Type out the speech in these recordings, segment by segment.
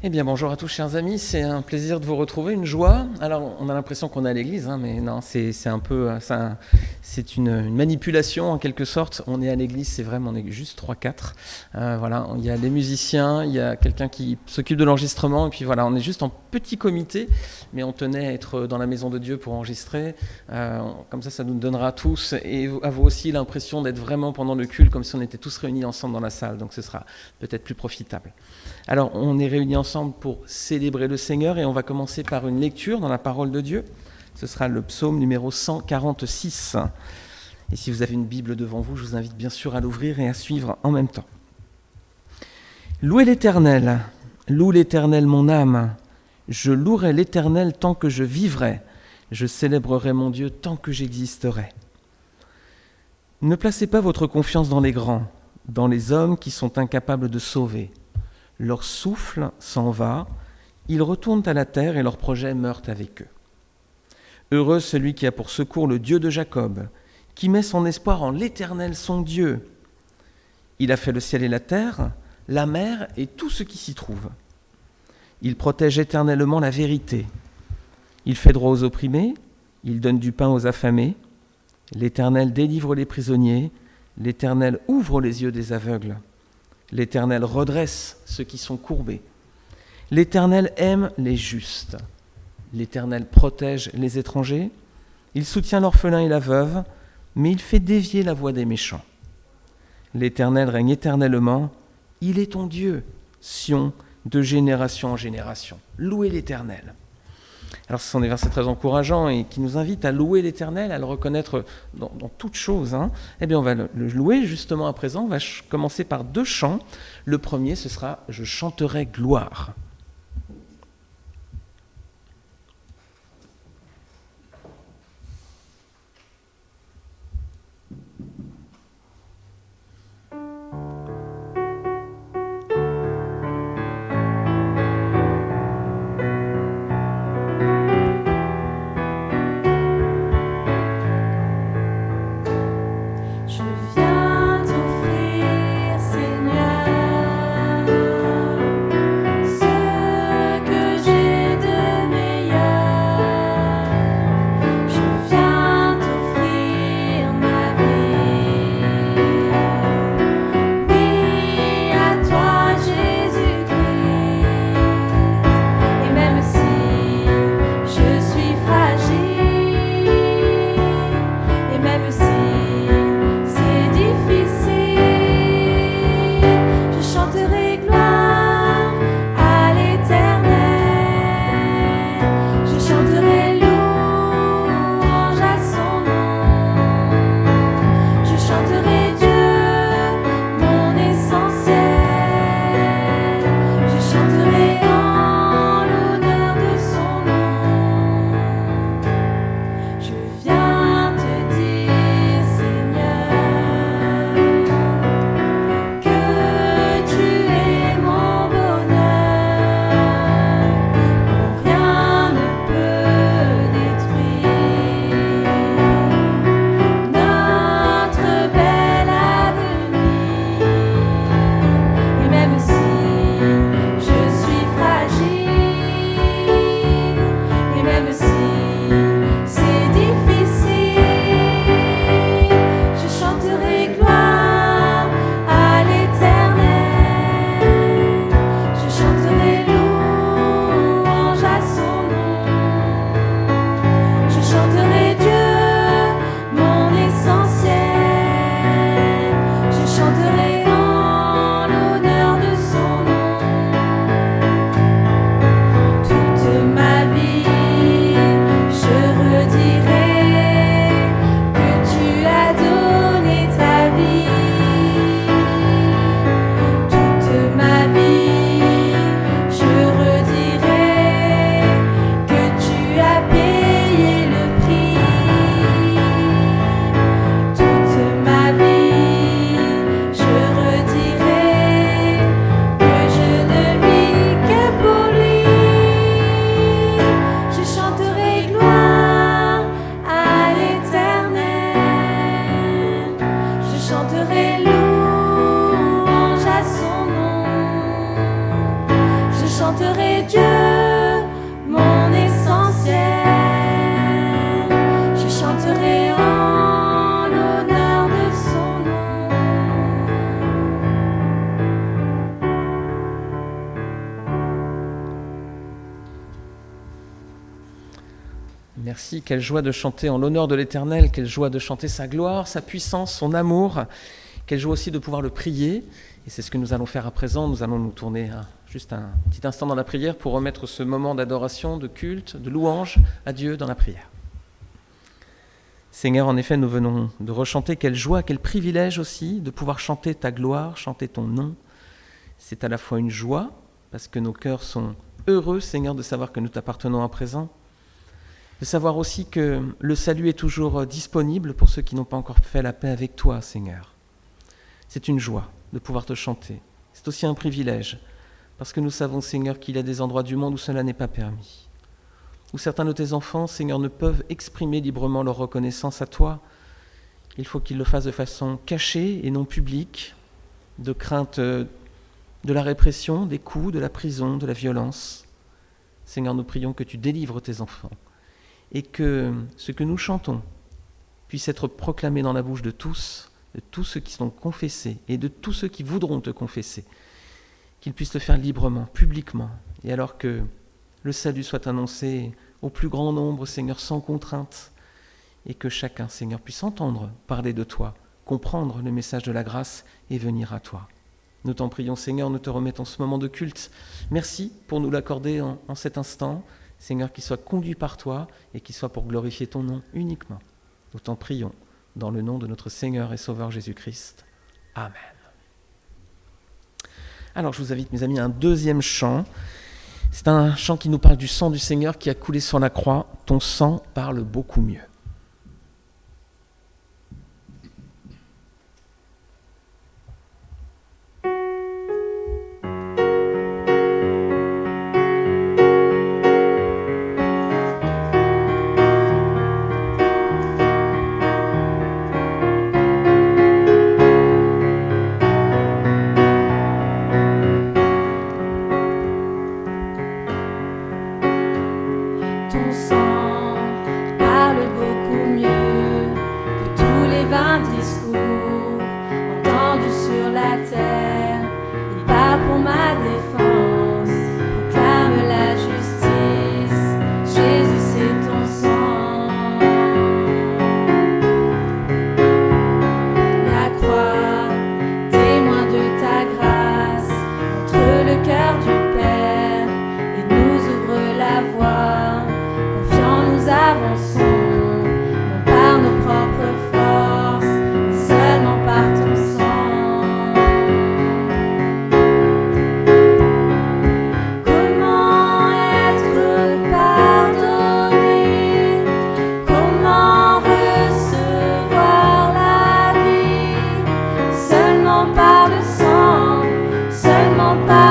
Eh bien, bonjour à tous, chers amis. C'est un plaisir de vous retrouver, une joie. Alors, on a l'impression qu'on est à l'église, mais non, c'est un peu, c'est une manipulation en quelque sorte. On est à l'église, c'est vrai, mais on est juste 3-4. Voilà, il y a les musiciens, il y a quelqu'un qui s'occupe de l'enregistrement, et puis voilà, on est juste en petit comité, mais on tenait à être dans la maison de Dieu pour enregistrer. Comme ça nous donnera à tous et à vous aussi l'impression d'être vraiment pendant le culte, comme si on était tous réunis ensemble dans la salle. Donc, ce sera peut-être plus profitable. Alors, on est réunis ensemble pour célébrer le Seigneur et on va commencer par une lecture dans la parole de Dieu. Ce sera le psaume numéro 146. Et si vous avez une Bible devant vous, je vous invite bien sûr à l'ouvrir et à suivre en même temps. Louez l'Éternel, loue l'Éternel mon âme. Je louerai l'Éternel tant que je vivrai. Je célébrerai mon Dieu tant que j'existerai. Ne placez pas votre confiance dans les grands, dans les hommes qui sont incapables de sauver. Leur souffle s'en va, ils retournent à la terre et leurs projets meurent avec eux. Heureux celui qui a pour secours le Dieu de Jacob, qui met son espoir en l'Éternel son Dieu. Il a fait le ciel et la terre, la mer et tout ce qui s'y trouve. Il protège éternellement la vérité. Il fait droit aux opprimés, il donne du pain aux affamés. L'Éternel délivre les prisonniers, l'Éternel ouvre les yeux des aveugles. L'Éternel redresse ceux qui sont courbés. L'Éternel aime les justes. L'Éternel protège les étrangers. Il soutient l'orphelin et la veuve, mais il fait dévier la voie des méchants. L'Éternel règne éternellement. Il est ton Dieu, Sion, de génération en génération. Louez l'Éternel. Alors ce sont des versets très encourageants et qui nous invitent à louer l'Éternel, à le reconnaître dans toutes choses. Eh bien on va le louer justement à présent. On va commencer par 2 chants. Le premier, ce sera « Je chanterai gloire ». Merci, quelle joie de chanter en l'honneur de l'Éternel, quelle joie de chanter sa gloire, sa puissance, son amour, quelle joie aussi de pouvoir le prier. Et c'est ce que nous allons faire à présent. Nous allons nous tourner juste un petit instant dans la prière pour remettre ce moment d'adoration, de culte, de louange à Dieu dans la prière. Seigneur, en effet, nous venons de rechanter quelle joie, quel privilège aussi de pouvoir chanter ta gloire, chanter ton nom. C'est à la fois une joie, parce que nos cœurs sont heureux, Seigneur, de savoir que nous t'appartenons à présent, de savoir aussi que le salut est toujours disponible pour ceux qui n'ont pas encore fait la paix avec toi, Seigneur. C'est une joie de pouvoir te chanter. C'est aussi un privilège, parce que nous savons, Seigneur, qu'il y a des endroits du monde où cela n'est pas permis, où certains de tes enfants, Seigneur, ne peuvent exprimer librement leur reconnaissance à toi. Il faut qu'ils le fassent de façon cachée et non publique, de crainte de la répression, des coups, de la prison, de la violence. Seigneur, nous prions que tu délivres tes enfants et que ce que nous chantons puisse être proclamé dans la bouche de tous ceux qui sont confessés et de tous ceux qui voudront te confesser, qu'ils puissent le faire librement, publiquement, et alors que le salut soit annoncé au plus grand nombre, Seigneur, sans contrainte, et que chacun, Seigneur, puisse entendre parler de toi, comprendre le message de la grâce et venir à toi. Nous t'en prions, Seigneur, nous te remettons ce moment de culte. Merci pour nous l'accorder en cet instant, Seigneur, qu'il soit conduit par toi et qu'il soit pour glorifier ton nom uniquement. Nous t'en prions dans le nom de notre Seigneur et Sauveur Jésus-Christ. Amen. Alors je vous invite, mes amis, à un deuxième chant. C'est un chant qui nous parle du sang du Seigneur qui a coulé sur la croix. Ton sang parle beaucoup mieux. Ton sang parle beaucoup mieux que tous les vains discours entendus sur la terre. Il parle pour ma défense, proclame la justice. Jésus, c'est ton sang. La croix, témoin de ta grâce, montre le cœur du Père et nous ouvre la voie. Nous avançons, non par nos propres forces, mais seulement par ton sang. Comment être pardonné? Comment recevoir la vie? Seulement par le sang, seulement par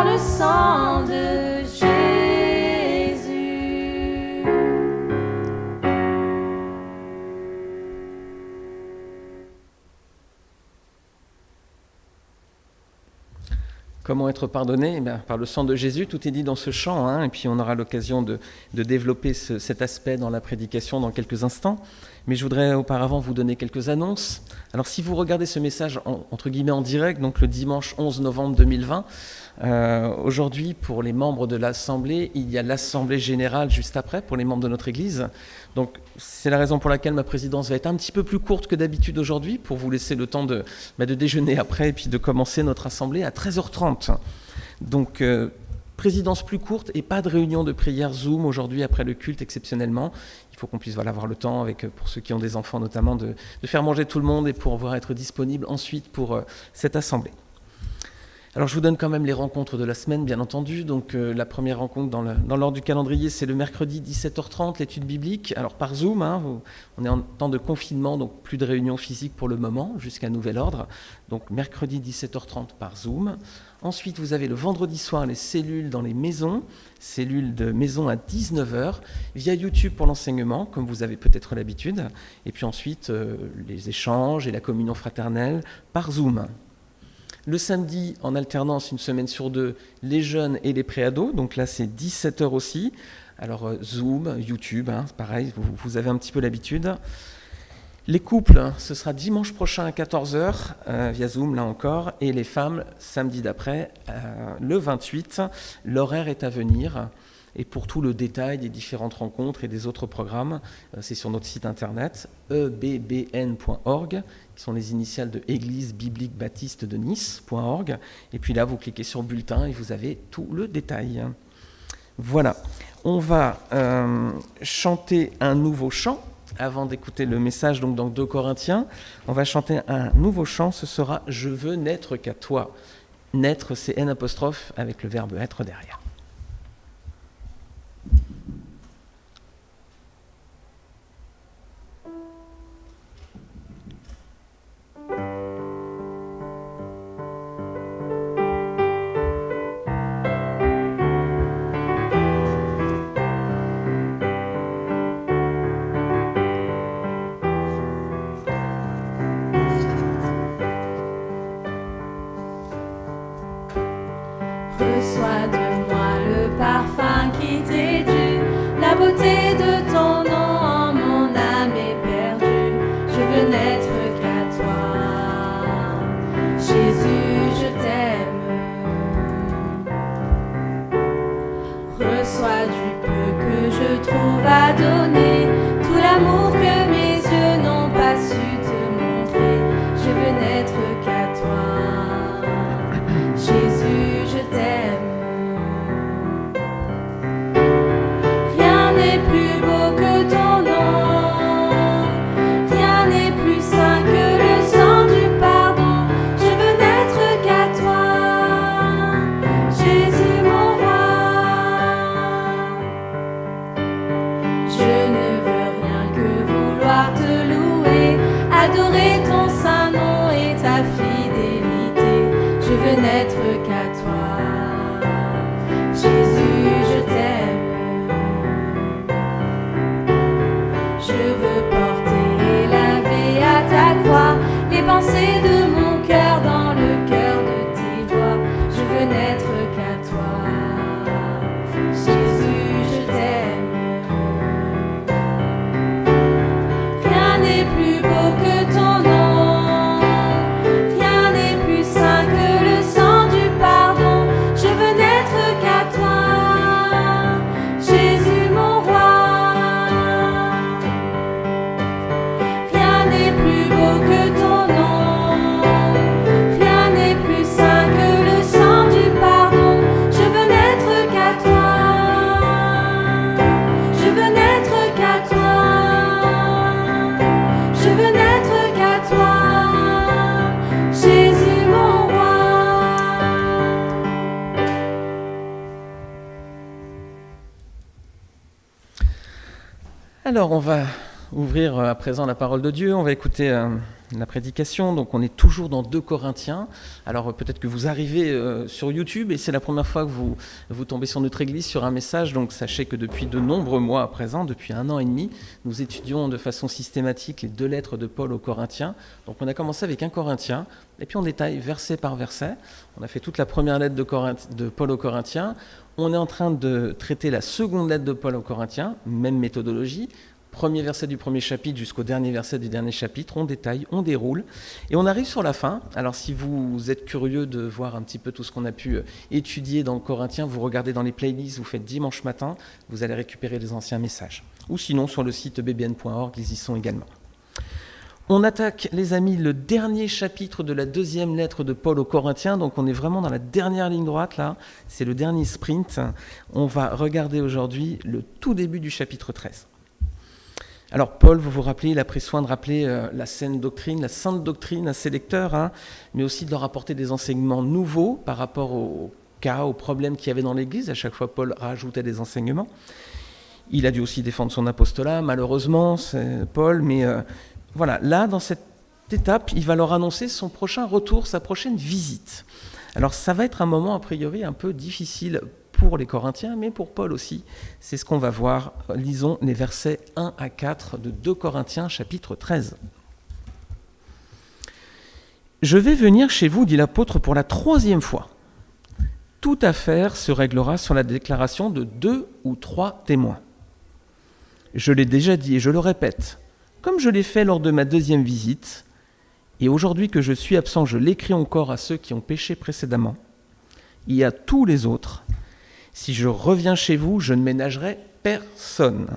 le sang de Jésus. Comment être pardonné? Eh bien, par le sang de Jésus, tout est dit dans ce chant, hein, et puis on aura l'occasion de développer cet aspect dans la prédication dans quelques instants. Mais je voudrais auparavant vous donner quelques annonces. Alors si vous regardez ce message entre guillemets en direct, donc le dimanche 11 novembre 2020, aujourd'hui pour les membres de l'Assemblée, il y a l'Assemblée générale juste après pour les membres de notre Église. Donc c'est la raison pour laquelle ma présidence va être un petit peu plus courte que d'habitude aujourd'hui, pour vous laisser le temps de déjeuner après et puis de commencer notre Assemblée à 13h30. Donc présidence plus courte et pas de réunion de prière Zoom aujourd'hui après le culte exceptionnellement. Il faut qu'on puisse avoir le temps, pour ceux qui ont des enfants notamment, de faire manger tout le monde et pour pouvoir être disponible ensuite pour cette assemblée. Alors je vous donne quand même les rencontres de la semaine, bien entendu. Donc la première rencontre dans l'ordre du calendrier, c'est le mercredi 17h30, l'étude biblique. Alors par Zoom, hein, on est en temps de confinement, donc plus de réunions physiques pour le moment, jusqu'à nouvel ordre. Donc mercredi 17h30 par Zoom. Ensuite, vous avez le vendredi soir les cellules dans les maisons, cellules de maison à 19h, via YouTube pour l'enseignement, comme vous avez peut-être l'habitude. Et puis ensuite, les échanges et la communion fraternelle par Zoom. Le samedi, en alternance, une semaine sur 2, les jeunes et les préados. Donc là, c'est 17h aussi. Alors Zoom, YouTube, hein, pareil, vous avez un petit peu l'habitude. Les couples, ce sera dimanche prochain à 14h, via Zoom, là encore. Et les femmes, samedi d'après, le 28. L'horaire est à venir. Et pour tout le détail des différentes rencontres et des autres programmes, c'est sur notre site internet, ebbn.org, qui sont les initiales de Église biblique baptiste de Nice.org. Et puis là, vous cliquez sur bulletin et vous avez tout le détail. Voilà, on va chanter un nouveau chant. Avant d'écouter le message donc dans 2 Corinthiens, on va chanter un nouveau chant, ce sera « Je veux n'être qu'à toi ». Naître, c'est N' avec le verbe être derrière. Reçois de moi le parfum qui t'est dû, la beauté de ton nom en mon âme est perdue. Je veux n'être qu'à toi, Jésus, je t'aime. Reçois du peu que je trouve à donner, tout l'amour que mes yeux n'ont pas su te montrer. Je veux n'être qu'à toi, Jésus, je t'aime. Rien n'est plus beau que ton nom, rien n'est plus saint que le sang du pardon. Je veux n'être qu'à toi, Jésus mon roi. Je ne veux rien que vouloir te louer, adorer ton saint nom et ta fidélité. Je veux n'être qu'à toi, Jésus, je t'aime. Je veux porter et laver à ta croix les pensées de mon cœur dans le cœur de tes voies. Je veux n'être qu'à toi, Jésus, je t'aime. Rien n'est plus beau que ton nom, rien n'est plus saint que le sang du pardon. Je veux n'être qu'à toi, Jésus mon roi. Rien n'est plus beau que ton nom, rien n'est plus saint que le sang du pardon. Je veux n'être qu'à toi, je veux n'être qu'à toi, je veux n'être qu'à toi, Jésus mon roi. Alors on va ouvrir à présent la parole de Dieu, on va écouter la prédication. Donc on est toujours dans 2 Corinthiens. Alors peut-être que vous arrivez sur YouTube et c'est la première fois que vous tombez sur notre église, sur un message. Donc sachez que depuis de nombreux mois à présent, depuis 1 an et demi, nous étudions de façon systématique les 2 lettres de Paul aux Corinthiens. Donc on a commencé avec 1 Corinthien et puis on détaille verset par verset. On a fait toute la première lettre de Paul aux Corinthiens. On est en train de traiter la seconde lettre de Paul aux Corinthiens, même méthodologie. Premier verset du premier chapitre jusqu'au dernier verset du dernier chapitre, on détaille, on déroule, et on arrive sur la fin. Alors si vous êtes curieux de voir un petit peu tout ce qu'on a pu étudier dans le Corinthien, vous regardez dans les playlists, vous faites dimanche matin, vous allez récupérer les anciens messages. Ou sinon sur le site bbn.org, ils y sont également. On attaque, les amis, le dernier chapitre de la 2e lettre de Paul aux Corinthiens, donc on est vraiment dans la dernière ligne droite là, c'est le dernier sprint. On va regarder aujourd'hui le tout début du chapitre 13. Alors Paul, vous vous rappelez, il a pris soin de rappeler la sainte doctrine à ses lecteurs, mais aussi de leur apporter des enseignements nouveaux par rapport aux cas, aux problèmes qu'il y avait dans l'Église. À chaque fois, Paul rajoutait des enseignements. Il a dû aussi défendre son apostolat, malheureusement, c'est Paul, mais voilà, là, dans cette étape, il va leur annoncer son prochain retour, sa prochaine visite. Alors ça va être un moment, a priori, un peu difficile pour les Corinthiens, mais pour Paul aussi. C'est ce qu'on va voir. Lisons les versets 1 à 4 de 2 Corinthiens, chapitre 13. « Je vais venir chez vous, dit l'apôtre, pour la 3e fois. Toute affaire se réglera sur la déclaration de 2 ou 3 témoins. Je l'ai déjà dit et je le répète, comme je l'ai fait lors de ma 2e visite, et aujourd'hui que je suis absent, je l'écris encore à ceux qui ont péché précédemment, et à tous les autres. Si je reviens chez vous, je ne ménagerai personne,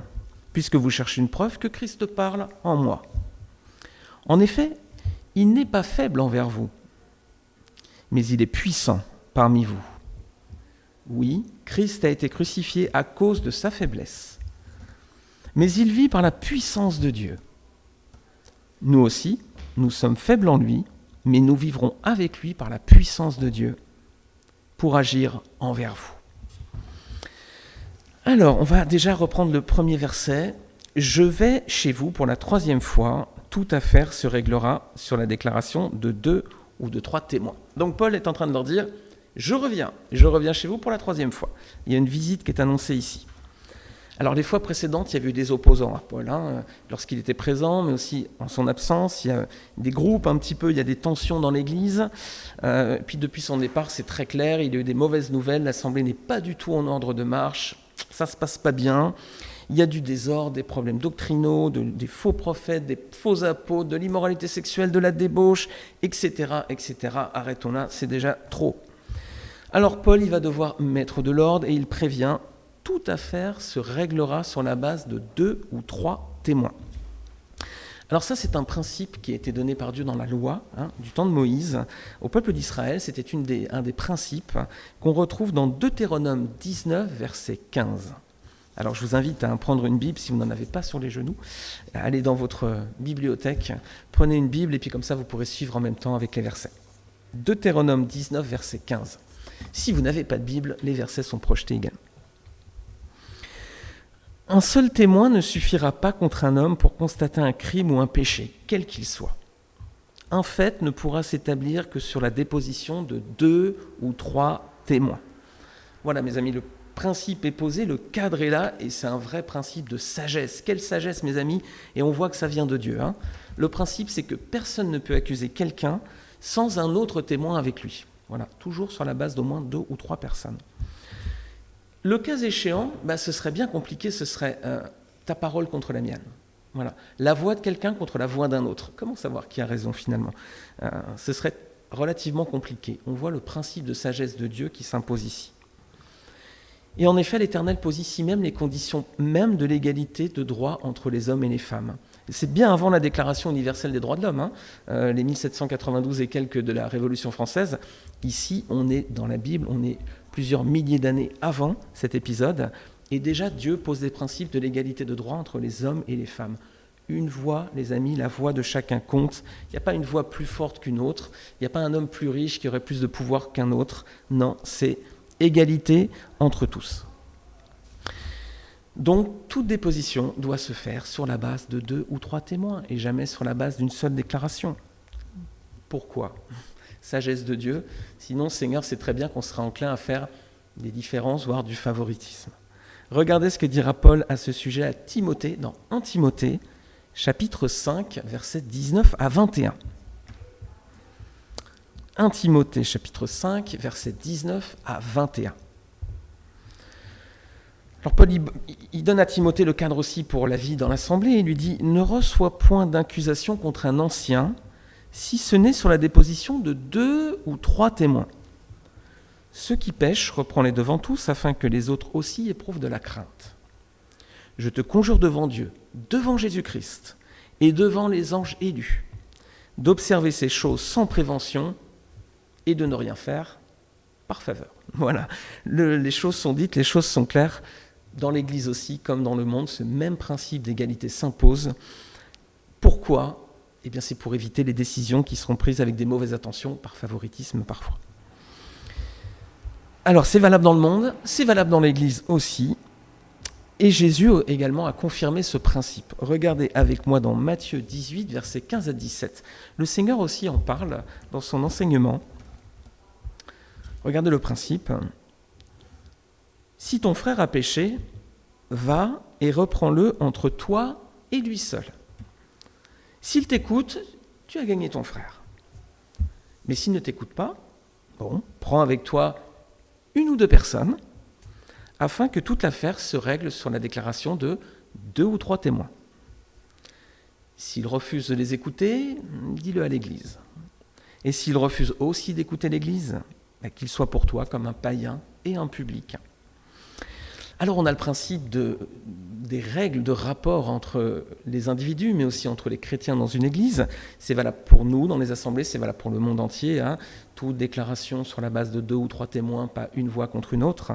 puisque vous cherchez une preuve que Christ parle en moi. En effet, il n'est pas faible envers vous, mais il est puissant parmi vous. Oui, Christ a été crucifié à cause de sa faiblesse, mais il vit par la puissance de Dieu. Nous aussi, nous sommes faibles en lui, mais nous vivrons avec lui par la puissance de Dieu pour agir envers vous. Alors, on va déjà reprendre le premier verset. « Je vais chez vous pour la 3e fois, toute affaire se réglera sur la déclaration de 2 ou de 3 témoins. » Donc Paul est en train de leur dire « je reviens chez vous pour la 3e fois. » Il y a une visite qui est annoncée ici. Alors les fois précédentes, il y avait eu des opposants à Paul, lorsqu'il était présent, mais aussi en son absence. Il y a des groupes un petit peu, il y a des tensions dans l'Église. Puis depuis son départ, c'est très clair, il y a eu des mauvaises nouvelles, l'Assemblée n'est pas du tout en ordre de marche, ça ne se passe pas bien. Il y a du désordre, des problèmes doctrinaux, des faux prophètes, des faux apôtres, de l'immoralité sexuelle, de la débauche, etc., etc. Arrêtons là, c'est déjà trop. Alors Paul, il va devoir mettre de l'ordre et il prévient, toute affaire se réglera sur la base de 2 ou 3 témoins. Alors ça, c'est un principe qui a été donné par Dieu dans la loi, du temps de Moïse. Au peuple d'Israël, c'était un des principes qu'on retrouve dans Deutéronome 19, verset 15. Alors je vous invite à prendre une Bible, si vous n'en avez pas sur les genoux, allez dans votre bibliothèque, prenez une Bible et puis comme ça vous pourrez suivre en même temps avec les versets. Deutéronome 19, verset 15. Si vous n'avez pas de Bible, les versets sont projetés également. Un seul témoin ne suffira pas contre un homme pour constater un crime ou un péché, quel qu'il soit. Un fait ne pourra s'établir que sur la déposition de 2 ou 3 témoins. Voilà mes amis, le principe est posé, le cadre est là, et c'est un vrai principe de sagesse. Quelle sagesse mes amis, et on voit que ça vient de Dieu. Le principe c'est que personne ne peut accuser quelqu'un sans un autre témoin avec lui. Voilà, toujours sur la base d'au moins 2 ou 3 personnes. Le cas échéant, ce serait bien compliqué, ce serait ta parole contre la mienne. Voilà. La voix de quelqu'un contre la voix d'un autre. Comment savoir qui a raison finalement ? Ce serait relativement compliqué. On voit le principe de sagesse de Dieu qui s'impose ici. Et en effet, l'Éternel pose ici même les conditions même de l'égalité de droit entre les hommes et les femmes. C'est bien avant la Déclaration universelle des droits de l'homme, les 1792 et quelques de la Révolution française. Ici, on est dans la Bible, on est plusieurs milliers d'années avant cet épisode, et déjà Dieu pose des principes de l'égalité de droit entre les hommes et les femmes. Une voix, les amis, la voix de chacun compte. Il n'y a pas une voix plus forte qu'une autre, il n'y a pas un homme plus riche qui aurait plus de pouvoir qu'un autre. Non, c'est égalité entre tous. Donc, toute déposition doit se faire sur la base de 2 ou 3 témoins et jamais sur la base d'une seule déclaration. Pourquoi ? Sagesse de Dieu. Sinon, Seigneur, c'est très bien qu'on sera enclin à faire des différences, voire du favoritisme. Regardez ce que dira Paul à ce sujet à Timothée, dans 1 Timothée, chapitre 5, versets 19 à 21. 1 Timothée, chapitre 5, versets 19 à 21. Alors Paul, il donne à Timothée le cadre aussi pour la vie dans l'assemblée. Il lui dit « Ne reçois point d'accusation contre un ancien, si ce n'est sur la déposition de 2 ou 3 témoins. Ceux qui pêchent, reprends-les devant tous, afin que les autres aussi éprouvent de la crainte. Je te conjure devant Dieu, devant Jésus-Christ et devant les anges élus, d'observer ces choses sans prévention et de ne rien faire par faveur. » Voilà, les choses sont dites, les choses sont claires. Dans l'Église aussi, comme dans le monde, ce même principe d'égalité s'impose. Pourquoi ? Eh bien, c'est pour éviter les décisions qui seront prises avec des mauvaises intentions, par favoritisme parfois. Alors, c'est valable dans le monde, c'est valable dans l'Église aussi. Et Jésus également a confirmé ce principe. Regardez avec moi dans Matthieu 18, versets 15 à 17. Le Seigneur aussi en parle dans son enseignement. Regardez le principe. Si ton frère a péché, va et reprends-le entre toi et lui seul. S'il t'écoute, tu as gagné ton frère. Mais s'il ne t'écoute pas, prends avec toi 1 ou 2 personnes, afin que toute l'affaire se règle sur la déclaration de 2 ou 3 témoins. S'il refuse de les écouter, dis-le à l'Église. Et s'il refuse aussi d'écouter l'Église, qu'il soit pour toi comme un païen et un publicain. Alors on a le principe des règles de rapport entre les individus, mais aussi entre les chrétiens dans une église. C'est valable pour nous dans les assemblées, c'est valable pour le monde entier. Toute déclaration sur la base de 2 ou 3 témoins, pas une voix contre une autre.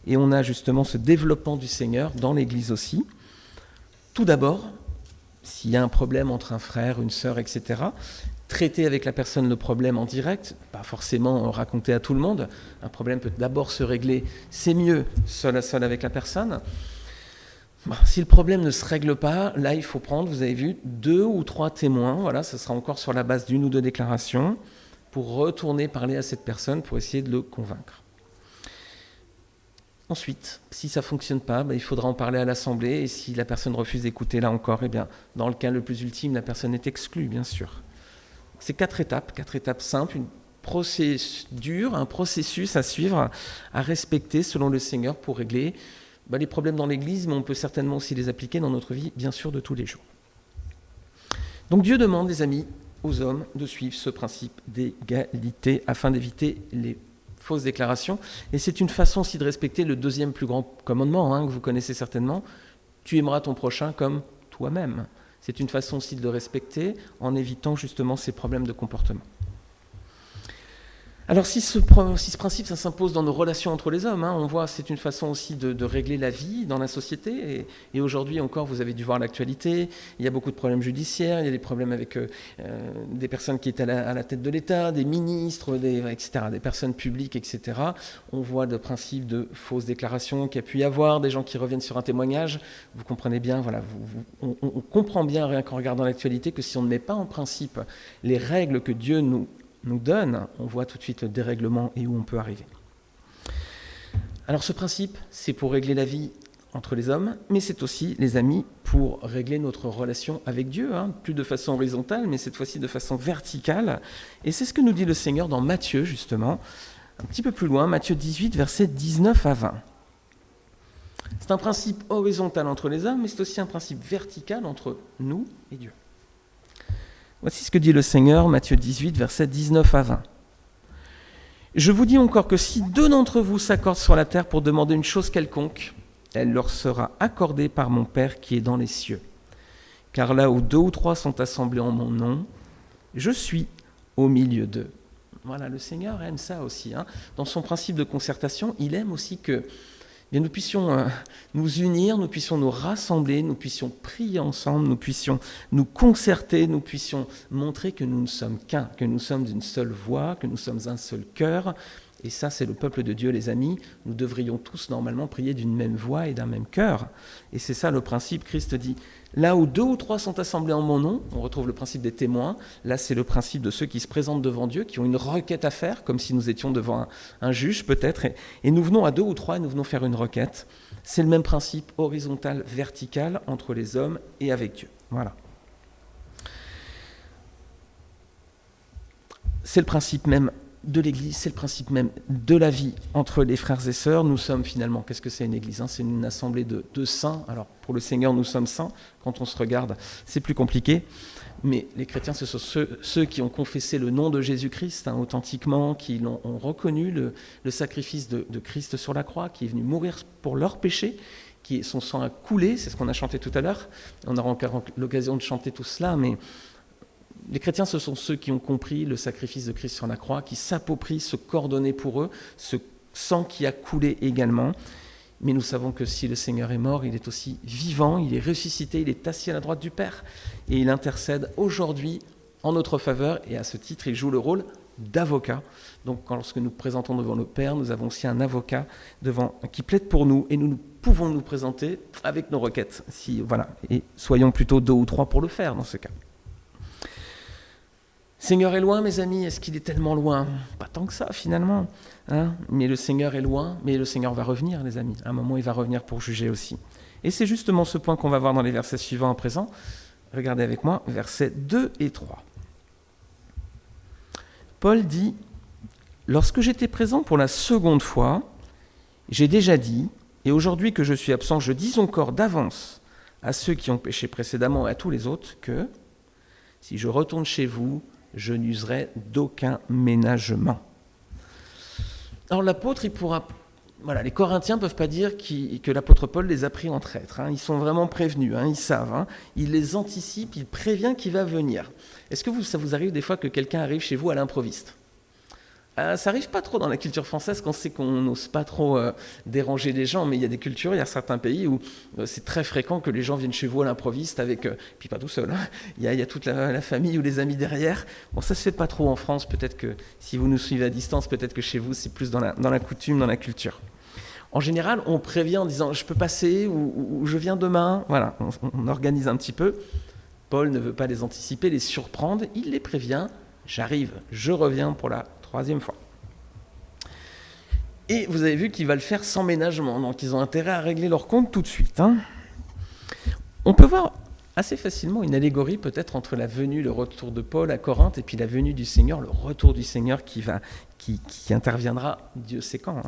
Et on a justement ce développement du Seigneur dans l'église aussi. Tout d'abord, s'il y a un problème entre un frère, une sœur, etc., traiter avec la personne le problème en direct, pas forcément raconter à tout le monde. Un problème peut d'abord se régler, c'est mieux, seul à seul avec la personne. Si le problème ne se règle pas, là il faut prendre, vous avez vu, 2 ou 3 témoins, voilà, ce sera encore sur la base d'1 ou 2 déclarations, pour retourner parler à cette personne, pour essayer de le convaincre. Ensuite, si ça ne fonctionne pas, il faudra en parler à l'assemblée, et si la personne refuse d'écouter, là encore, dans le cas le plus ultime, la personne est exclue, bien sûr. C'est 4 étapes simples, une procédure, un processus à suivre, à respecter selon le Seigneur pour régler les problèmes dans l'Église, mais on peut certainement aussi les appliquer dans notre vie, bien sûr, de tous les jours. Donc Dieu demande, les amis, aux hommes de suivre ce principe d'égalité afin d'éviter les fausses déclarations. Et c'est une façon aussi de respecter le 2e plus grand commandement, que vous connaissez certainement. Tu aimeras ton prochain comme toi-même. C'est une façon aussi de le respecter en évitant justement ces problèmes de comportement. Alors si ce principe ça s'impose dans nos relations entre les hommes, on voit c'est une façon aussi de régler la vie dans la société. Et aujourd'hui encore, vous avez dû voir l'actualité, il y a beaucoup de problèmes judiciaires, il y a des problèmes avec des personnes qui étaient à la tête de l'État, des ministres, etc., des personnes publiques, etc. On voit le principe de fausses déclarations qu'il y a pu y avoir, des gens qui reviennent sur un témoignage. Vous comprenez bien, voilà, on comprend bien rien qu'en regardant l'actualité que si on ne met pas en principe les règles que Dieu nous donne, on voit tout de suite le dérèglement et où on peut arriver. Alors ce principe, c'est pour régler la vie entre les hommes, mais c'est aussi, les amis, pour régler notre relation avec Dieu, plus de façon horizontale, mais cette fois-ci de façon verticale. Et c'est ce que nous dit le Seigneur dans Matthieu, justement, un petit peu plus loin, Matthieu 18, versets 19 à 20. C'est un principe horizontal entre les hommes, mais c'est aussi un principe vertical entre nous et Dieu. Voici ce que dit le Seigneur, Matthieu 18, versets 19 à 20. « Je vous dis encore que si 2 d'entre vous s'accordent sur la terre pour demander une chose quelconque, elle leur sera accordée par mon Père qui est dans les cieux. Car là où 2 ou 3 sont assemblés en mon nom, je suis au milieu d'eux. » Voilà, le Seigneur aime ça aussi. Dans son principe de concertation, il aime aussi que nous puissions nous unir, nous puissions nous rassembler, nous puissions prier ensemble, nous puissions nous concerter, nous puissions montrer que nous ne sommes qu'un, que nous sommes d'une seule voix, que nous sommes un seul cœur, Et ça, c'est le peuple de Dieu, les amis. Nous devrions tous, normalement, prier d'une même voix et d'un même cœur. Et c'est ça le principe. Christ dit, là où 2 ou 3 sont assemblés en mon nom, on retrouve le principe des témoins. Là, c'est le principe de ceux qui se présentent devant Dieu, qui ont une requête à faire, comme si nous étions devant un juge, peut-être. Et nous venons à 2 ou 3 et nous venons faire une requête. C'est le même principe horizontal, vertical, entre les hommes et avec Dieu. Voilà. C'est le principe même de l'Église, c'est le principe même de la vie entre les frères et sœurs. Nous sommes finalement, qu'est-ce que c'est une Église ? C'est une assemblée de saints. Alors pour le Seigneur, nous sommes saints. Quand on se regarde, c'est plus compliqué. Mais les chrétiens, ce sont ceux qui ont confessé le nom de Jésus-Christ authentiquement, qui ont reconnu le sacrifice de Christ sur la croix, qui est venu mourir pour leurs péchés, qui son sang a coulé, c'est ce qu'on a chanté tout à l'heure. On aura encore l'occasion de chanter tout cela, mais les chrétiens, ce sont ceux qui ont compris le sacrifice de Christ sur la croix, qui s'approprient ce corps donné pour eux, ce sang qui a coulé également. Mais nous savons que si le Seigneur est mort, il est aussi vivant, il est ressuscité, il est assis à la droite du Père. Et il intercède aujourd'hui en notre faveur, et à ce titre, il joue le rôle d'avocat. Donc lorsque nous présentons devant le Père, nous avons aussi un avocat qui plaide pour nous, et nous pouvons nous présenter avec nos requêtes. Et soyons plutôt 2 ou 3 pour le faire dans ce cas. Seigneur est loin, mes amis, est-ce qu'il est tellement loin ? Pas tant que ça, finalement. Mais le Seigneur est loin, mais le Seigneur va revenir, les amis. À un moment, il va revenir pour juger aussi. Et c'est justement ce point qu'on va voir dans les versets suivants à présent. Regardez avec moi, versets 2 et 3. Paul dit « Lorsque j'étais présent pour la seconde fois, j'ai déjà dit, et aujourd'hui que je suis absent, je dis encore d'avance à ceux qui ont péché précédemment et à tous les autres que si je retourne chez vous, je n'userai d'aucun ménagement. » Alors l'apôtre, les Corinthiens ne peuvent pas dire que l'apôtre Paul les a pris en traître. Ils sont vraiment prévenus, ils savent. Il les anticipe, il prévient qu'il va venir. Est-ce que ça vous arrive des fois que quelqu'un arrive chez vous à l'improviste ? Ça n'arrive pas trop dans la culture française, qu'on sait qu'on n'ose pas trop déranger les gens, mais il y a des cultures, il y a certains pays où c'est très fréquent que les gens viennent chez vous à l'improviste, puis pas tout seul, il y a toute la famille ou les amis derrière. Bon, ça se fait pas trop en France, peut-être que si vous nous suivez à distance, peut-être que chez vous c'est plus dans la coutume, dans la culture. En général, on prévient en disant « je peux passer » ou « je viens demain », voilà, on organise un petit peu. Paul ne veut pas les anticiper, les surprendre, il les prévient « j'arrive, je reviens pour la 3e fois. » Et vous avez vu qu'il va le faire sans ménagement, donc ils ont intérêt à régler leur compte tout de suite. On peut voir assez facilement une allégorie peut-être entre la venue, le retour de Paul à Corinthe et puis la venue du Seigneur, le retour du Seigneur qui interviendra, Dieu sait quand.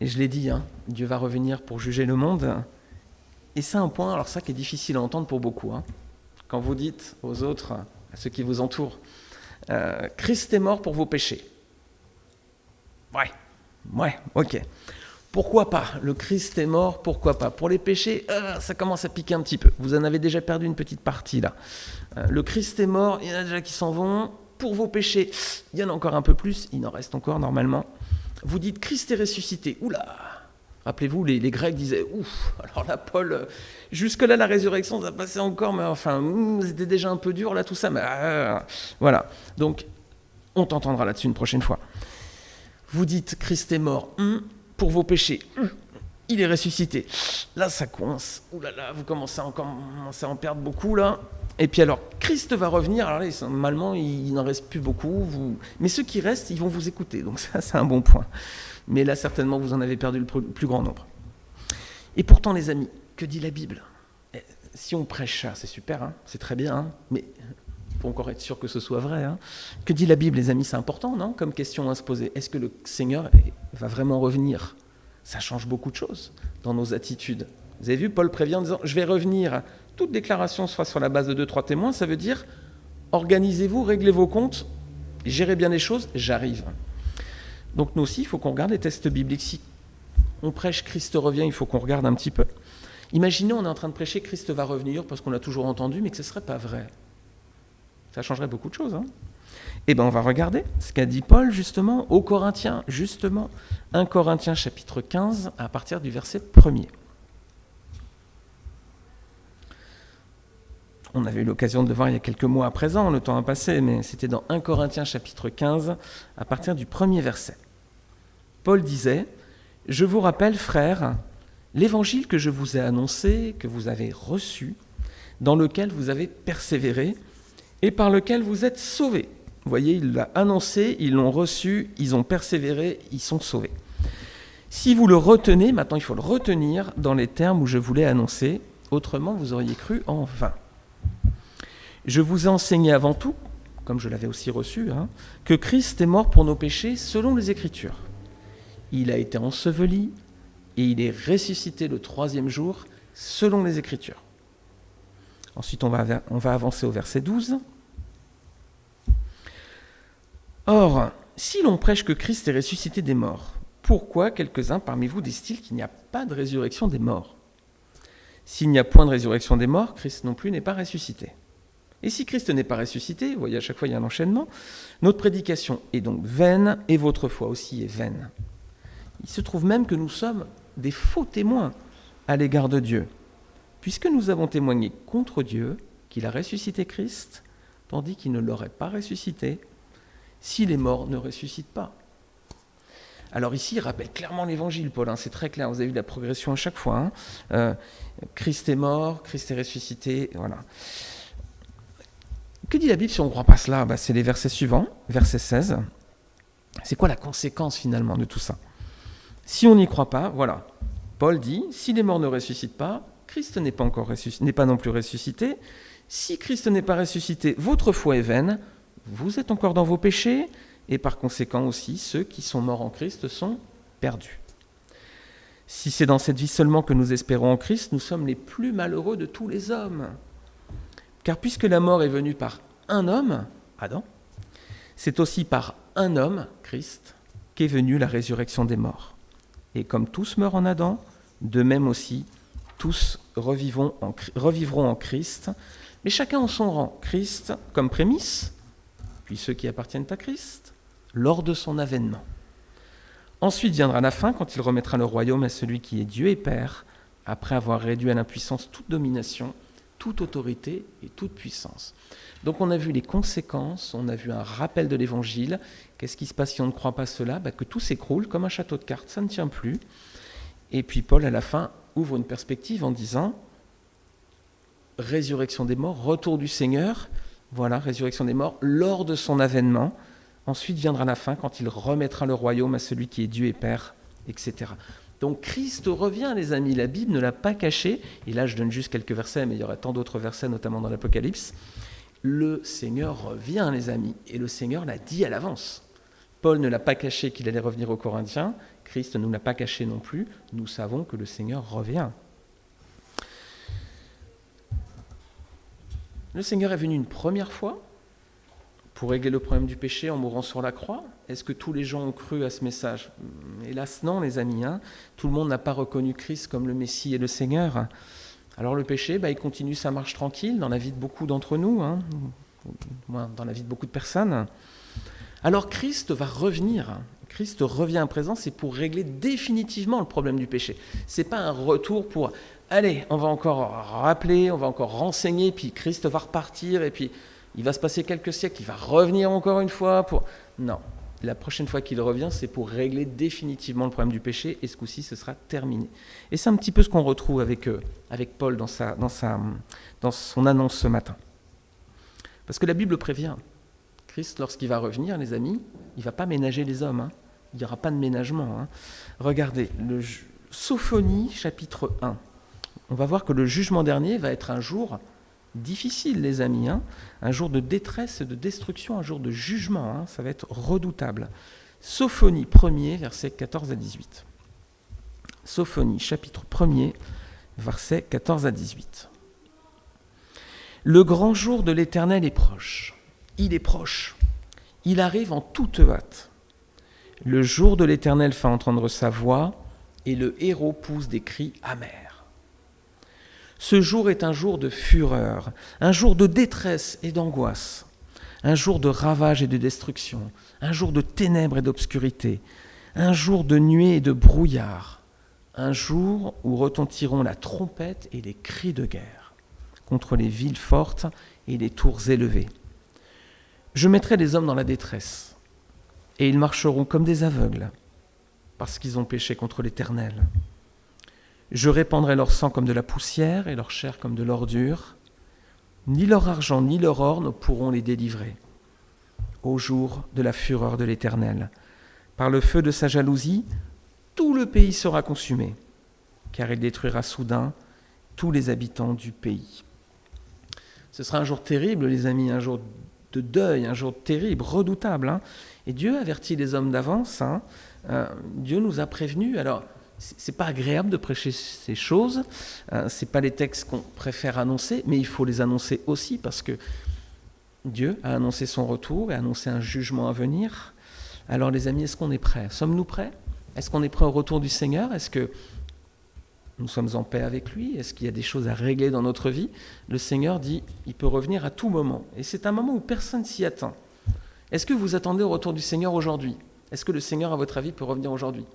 Et je l'ai dit, Dieu va revenir pour juger le monde. Et c'est un point, alors ça qui est difficile à entendre pour beaucoup. Quand vous dites aux autres, à ceux qui vous entourent, Christ est mort pour vos péchés. Ouais, ok. Pourquoi pas ? Le Christ est mort, pourquoi pas ? Pour les péchés, ça commence à piquer un petit peu. Vous en avez déjà perdu une petite partie là. Le Christ est mort, il y en a déjà qui s'en vont. Pour vos péchés, il y en a encore un peu plus, il en reste encore normalement. Vous dites Christ est ressuscité. Oula ! Rappelez-vous, les Grecs disaient ouf. Alors là, Paul, jusque-là, la résurrection, ça passait encore, mais enfin, c'était déjà un peu dur là, tout ça. Mais voilà. Donc, on t'entendra là-dessus une prochaine fois. Vous dites Christ est mort pour vos péchés. Il est ressuscité. Là, ça coince. Ouh là là, vous commencez à en perdre beaucoup là. Et puis alors, Christ va revenir. Alors là, normalement, il n'en reste plus beaucoup. Mais ceux qui restent, ils vont vous écouter. Donc ça, c'est un bon point. Mais là, certainement, vous en avez perdu le plus grand nombre. Et pourtant, les amis, que dit la Bible ? Si on prêche ça, c'est super, c'est très bien, mais il faut encore être sûr que ce soit vrai. Que dit la Bible, les amis ? C'est important, non ? Comme question à se poser. Est-ce que le Seigneur va vraiment revenir ? Ça change beaucoup de choses dans nos attitudes. Vous avez vu, Paul prévient en disant « je vais revenir ». Toute déclaration soit sur la base de 2-3 témoins, ça veut dire « organisez-vous, réglez vos comptes, gérez bien les choses, j'arrive ». Donc nous aussi, il faut qu'on regarde les textes bibliques. Si on prêche Christ revient, il faut qu'on regarde un petit peu. Imaginez, on est en train de prêcher Christ va revenir parce qu'on l'a toujours entendu, mais que ce ne serait pas vrai. Ça changerait beaucoup de choses. Eh bien, on va regarder ce qu'a dit Paul, justement, aux Corinthiens. Justement, 1 Corinthiens, chapitre 15, à partir du verset 1er. On avait eu l'occasion de le voir il y a quelques mois à présent, le temps a passé, mais c'était dans 1 Corinthiens chapitre 15, à partir du premier verset. Paul disait « Je vous rappelle, frères, l'évangile que je vous ai annoncé, que vous avez reçu, dans lequel vous avez persévéré et par lequel vous êtes sauvés. » Vous voyez, il l'a annoncé, ils l'ont reçu, ils ont persévéré, ils sont sauvés. Si vous le retenez, maintenant il faut le retenir dans les termes où je vous l'ai annoncé, autrement vous auriez cru en vain. Je vous ai enseigné avant tout, comme je l'avais aussi reçu, que Christ est mort pour nos péchés selon les Écritures. Il a été enseveli et il est ressuscité le 3e jour selon les Écritures. Ensuite, on va avancer au verset 12. Or, si l'on prêche que Christ est ressuscité des morts, pourquoi quelques-uns parmi vous disent-ils qu'il n'y a pas de résurrection des morts ? S'il n'y a point de résurrection des morts, Christ non plus n'est pas ressuscité. Et si Christ n'est pas ressuscité, vous voyez, à chaque fois il y a un enchaînement, notre prédication est donc vaine et votre foi aussi est vaine. Il se trouve même que nous sommes des faux témoins à l'égard de Dieu, puisque nous avons témoigné contre Dieu qu'il a ressuscité Christ, tandis qu'il ne l'aurait pas ressuscité si les morts ne ressuscitent pas. Alors ici, il rappelle clairement l'évangile, Paul, c'est très clair, vous avez vu la progression à chaque fois. Christ est mort, Christ est ressuscité, voilà. Que dit la Bible si on ne croit pas cela ? C'est les versets suivants, verset 16. C'est quoi la conséquence finalement de tout ça ? Si on n'y croit pas, voilà. Paul dit, si les morts ne ressuscitent pas, Christ n'est pas non plus ressuscité. Si Christ n'est pas ressuscité, votre foi est vaine, vous êtes encore dans vos péchés, et par conséquent aussi, ceux qui sont morts en Christ sont perdus. Si c'est dans cette vie seulement que nous espérons en Christ, nous sommes les plus malheureux de tous les hommes. Car puisque la mort est venue par un homme, Adam, c'est aussi par un homme, Christ, qu'est venue la résurrection des morts. Et comme tous meurent en Adam, de même aussi, tous revivront en Christ, mais chacun en son rang. Christ comme prémisse, puis ceux qui appartiennent à Christ, lors de son avènement. Ensuite viendra la fin, quand il remettra le royaume à celui qui est Dieu et Père, après avoir réduit à l'impuissance toute domination, toute autorité et toute puissance. Donc on a vu les conséquences, on a vu un rappel de l'évangile. Qu'est-ce qui se passe si on ne croit pas cela ? Que tout s'écroule comme un château de cartes, ça ne tient plus. Et puis Paul, à la fin, ouvre une perspective en disant « Résurrection des morts, retour du Seigneur ». Voilà, résurrection des morts, lors de son avènement. Ensuite viendra la fin, quand il remettra le royaume à celui qui est Dieu et Père, etc. Donc Christ revient, les amis, la Bible ne l'a pas caché, et là je donne juste quelques versets, mais il y aurait tant d'autres versets, notamment dans l'Apocalypse. Le Seigneur revient, les amis, et le Seigneur l'a dit à l'avance. Paul ne l'a pas caché qu'il allait revenir aux Corinthiens, Christ ne nous l'a pas caché non plus, nous savons que le Seigneur revient. Le Seigneur est venu une première fois pour régler le problème du péché en mourant sur la croix. Est-ce que tous les gens ont cru à ce message ? Hélas non, les amis. Tout le monde n'a pas reconnu Christ comme le Messie et le Seigneur. Alors le péché, il continue sa marche tranquille dans la vie de beaucoup d'entre nous, dans la vie de beaucoup de personnes. Alors Christ va revenir. Christ revient à présent, c'est pour régler définitivement le problème du péché. Ce n'est pas un retour pour... Allez, on va encore rappeler, on va encore renseigner, puis Christ va repartir, et puis il va se passer quelques siècles, il va revenir encore une fois pour... Non, la prochaine fois qu'il revient, c'est pour régler définitivement le problème du péché, et ce coup-ci, ce sera terminé. Et c'est un petit peu ce qu'on retrouve avec Paul dans son annonce ce matin. Parce que la Bible prévient, Christ, lorsqu'il va revenir, les amis, il ne va pas ménager les hommes, il n'y aura pas de ménagement. Regardez, Sophonie, chapitre 1. On va voir que le jugement dernier va être un jour difficile, les amis, un jour de détresse et de destruction, un jour de jugement, ça va être redoutable. Sophonie 1er, versets 14 à 18. Sophonie, chapitre 1er, versets 14 à 18. Le grand jour de l'Éternel est proche. Il est proche. Il arrive en toute hâte. Le jour de l'Éternel fait entendre sa voix et le héros pousse des cris amers. Ce jour est un jour de fureur, un jour de détresse et d'angoisse, un jour de ravage et de destruction, un jour de ténèbres et d'obscurité, un jour de nuée et de brouillard, un jour où retentiront la trompette et les cris de guerre. contre les villes fortes et les tours élevées. Je mettrai les hommes dans la détresse, et ils marcheront comme des aveugles, parce qu'ils ont péché contre l'Éternel. Je répandrai leur sang comme de la poussière et leur chair comme de l'ordure. Ni leur argent ni leur or ne pourront les délivrer au jour de la fureur de l'Éternel. Par le feu de sa jalousie, tout le pays sera consumé, car il détruira soudain tous les habitants du pays. Ce sera un jour terrible, les amis, un jour de deuil, un jour terrible, redoutable. Hein. Et Dieu avertit les hommes d'avance. Hein. Dieu nous a prévenus. Alors, c'est pas agréable de prêcher ces choses. C'est pas les textes qu'on préfère annoncer, mais il faut les annoncer aussi parce que Dieu a annoncé son retour et a annoncé un jugement à venir. Alors, les amis, est-ce qu'on est prêts ? Sommes-nous prêts ? Est-ce qu'on est prêts au retour du Seigneur ? Est-ce que nous sommes en paix avec lui ? Est-ce qu'il y a des choses à régler dans notre vie ? Le Seigneur dit, il peut revenir à tout moment. Et c'est un moment où personne s'y attend. Est-ce que vous attendez au retour du Seigneur aujourd'hui ? Est-ce que le Seigneur, à votre avis, peut revenir aujourd'hui ?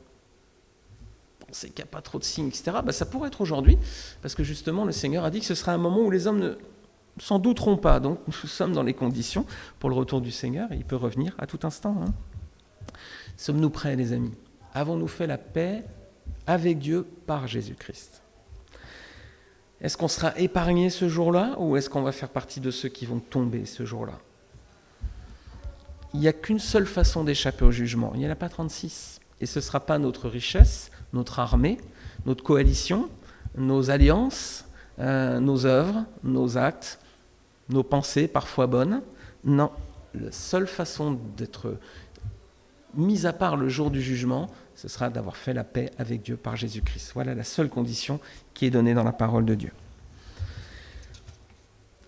On sait qu'il n'y a pas trop de signes, etc. Ça pourrait être aujourd'hui, parce que justement, le Seigneur a dit que ce sera un moment où les hommes ne s'en douteront pas. Donc, nous sommes dans les conditions pour le retour du Seigneur, et il peut revenir à tout instant. Hein. Sommes-nous prêts, les amis ? Avons-nous fait la paix avec Dieu par Jésus-Christ ? Est-ce qu'on sera épargné ce jour-là ou est-ce qu'on va faire partie de ceux qui vont tomber ce jour-là ? Il n'y a qu'une seule façon d'échapper au jugement. Il n'y en a pas 36. Et ce ne sera pas notre richesse, notre armée, notre coalition, nos alliances, nos œuvres, nos actes, nos pensées parfois bonnes. Non, la seule façon d'être mis à part le jour du jugement, ce sera d'avoir fait la paix avec Dieu par Jésus-Christ. Voilà la seule condition qui est donnée dans la parole de Dieu.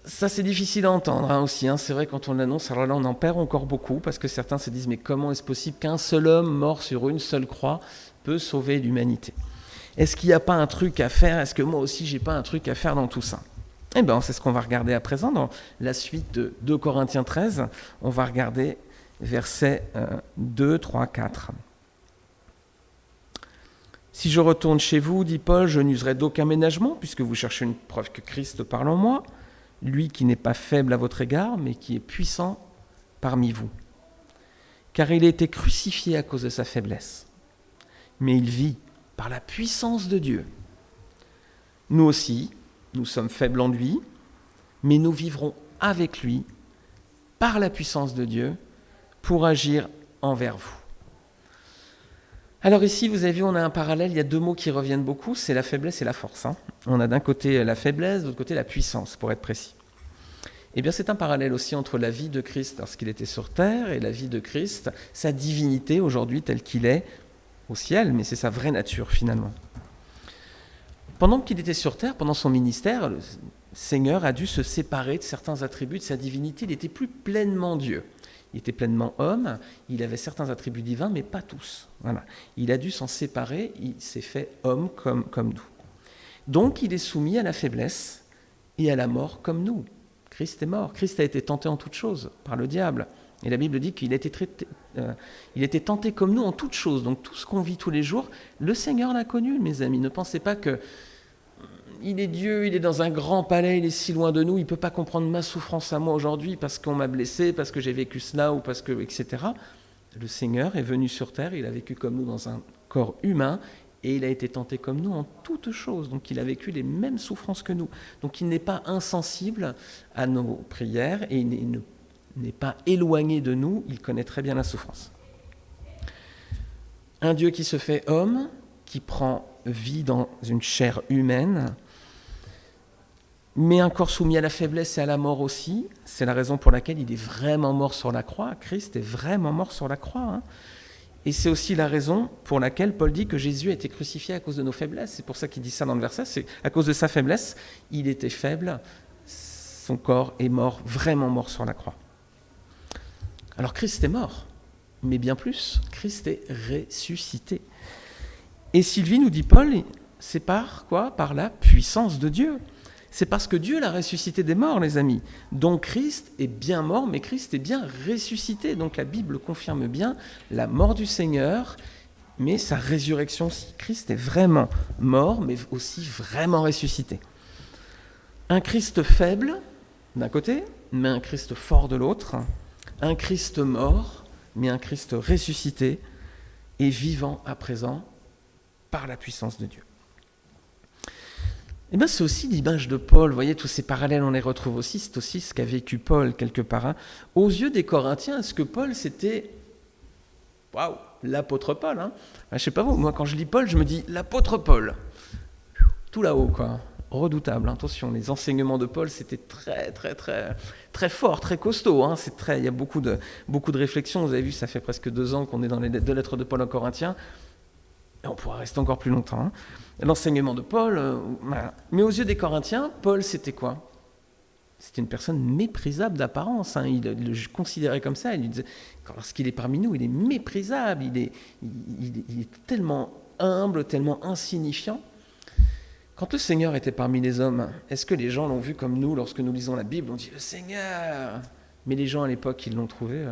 Ça, c'est difficile à entendre aussi. Hein. C'est vrai, quand on l'annonce, alors là, on en perd encore beaucoup, parce que certains se disent, mais comment est-ce possible qu'un seul homme mort sur une seule croix peut sauver l'humanité ? Est-ce qu'il n'y a pas un truc à faire ? Est-ce que moi aussi, j'ai pas un truc à faire dans tout ça ? Eh bien, c'est ce qu'on va regarder à présent dans la suite de 2 Corinthiens 13. On va regarder versets 2, 3, 4. « Si je retourne chez vous, dit Paul, je n'userai d'aucun ménagement, puisque vous cherchez une preuve que Christ parle en moi, lui qui n'est pas faible à votre égard, mais qui est puissant parmi vous. Car il a été crucifié à cause de sa faiblesse, mais il vit par la puissance de Dieu. Nous aussi, nous sommes faibles en lui, mais nous vivrons avec lui, par la puissance de Dieu, pour agir envers vous. » Alors ici, vous avez vu, on a un parallèle, il y a 2 mots qui reviennent beaucoup, c'est la faiblesse et la force. Hein. On a d'un côté la faiblesse, de l'autre côté la puissance, pour être précis. Eh bien, c'est un parallèle aussi entre la vie de Christ lorsqu'il était sur terre et la vie de Christ, sa divinité aujourd'hui telle qu'il est au ciel, mais c'est sa vraie nature finalement. Pendant qu'il était sur terre, pendant son ministère, le Seigneur a dû se séparer de certains attributs de sa divinité, il n'était plus pleinement Dieu. Il était pleinement homme, il avait certains attributs divins, mais pas tous. Voilà. Il a dû s'en séparer, il s'est fait homme comme nous. Donc il est soumis à la faiblesse et à la mort comme nous. Christ est mort, Christ a été tenté en toutes choses par le diable. Et la Bible dit qu'il a été tenté comme nous en toutes choses. Donc tout ce qu'on vit tous les jours, le Seigneur l'a connu, mes amis. Ne pensez pas que il est Dieu, il est dans un grand palais, il est si loin de nous, il ne peut pas comprendre ma souffrance à moi aujourd'hui parce qu'on m'a blessé, parce que j'ai vécu cela, ou parce que, etc. Le Seigneur est venu sur terre, il a vécu comme nous dans un corps humain, et il a été tenté comme nous en toutes choses. Donc il a vécu les mêmes souffrances que nous. Donc il n'est pas insensible à nos prières, et il n'est pas éloigné de nous, il connaît très bien la souffrance. Un Dieu qui se fait homme, qui prend vie dans une chair humaine, mais un corps soumis à la faiblesse et à la mort aussi. C'est la raison pour laquelle il est vraiment mort sur la croix. Christ est vraiment mort sur la croix. Hein. Et c'est aussi la raison pour laquelle Paul dit que Jésus a été crucifié à cause de nos faiblesses. C'est pour ça qu'il dit ça dans le verset. C'est à cause de sa faiblesse, il était faible. Son corps est mort, vraiment mort sur la croix. Alors Christ est mort, mais bien plus, Christ est ressuscité. Et Sylvie, nous dit Paul, c'est par quoi ? Par la puissance de Dieu. C'est parce que Dieu l'a ressuscité des morts, les amis. Donc Christ est bien mort, mais Christ est bien ressuscité. Donc la Bible confirme bien la mort du Seigneur, mais sa résurrection aussi. Christ est vraiment mort, mais aussi vraiment ressuscité. Un Christ faible d'un côté, mais un Christ fort de l'autre. Un Christ mort, mais un Christ ressuscité et vivant à présent par la puissance de Dieu. Et bien c'est aussi l'image de Paul, vous voyez, tous ces parallèles, on les retrouve aussi, c'est aussi ce qu'a vécu Paul quelque part. Hein. Aux yeux des Corinthiens, est-ce que Paul c'était, waouh, l'apôtre Paul hein. Je sais pas vous, moi quand je lis Paul, je me dis l'apôtre Paul, tout là-haut quoi, redoutable, hein. Attention, les enseignements de Paul c'était très très très très fort, très costaud, hein. Il y a beaucoup de réflexions, vous avez vu, ça fait presque 2 ans qu'on est dans les 2 lettres de Paul aux Corinthiens, et on pourra rester encore plus longtemps. Hein. L'enseignement de Paul, voilà. Mais aux yeux des Corinthiens, Paul c'était quoi ? C'était une personne méprisable d'apparence, hein. Il le considérait comme ça, il lui disait, lorsqu'il est parmi nous, il est méprisable, il est tellement humble, tellement insignifiant. Quand le Seigneur était parmi les hommes, est-ce que les gens l'ont vu comme nous lorsque nous lisons la Bible ? On dit « le Seigneur !» Mais les gens à l'époque, ils l'ont trouvé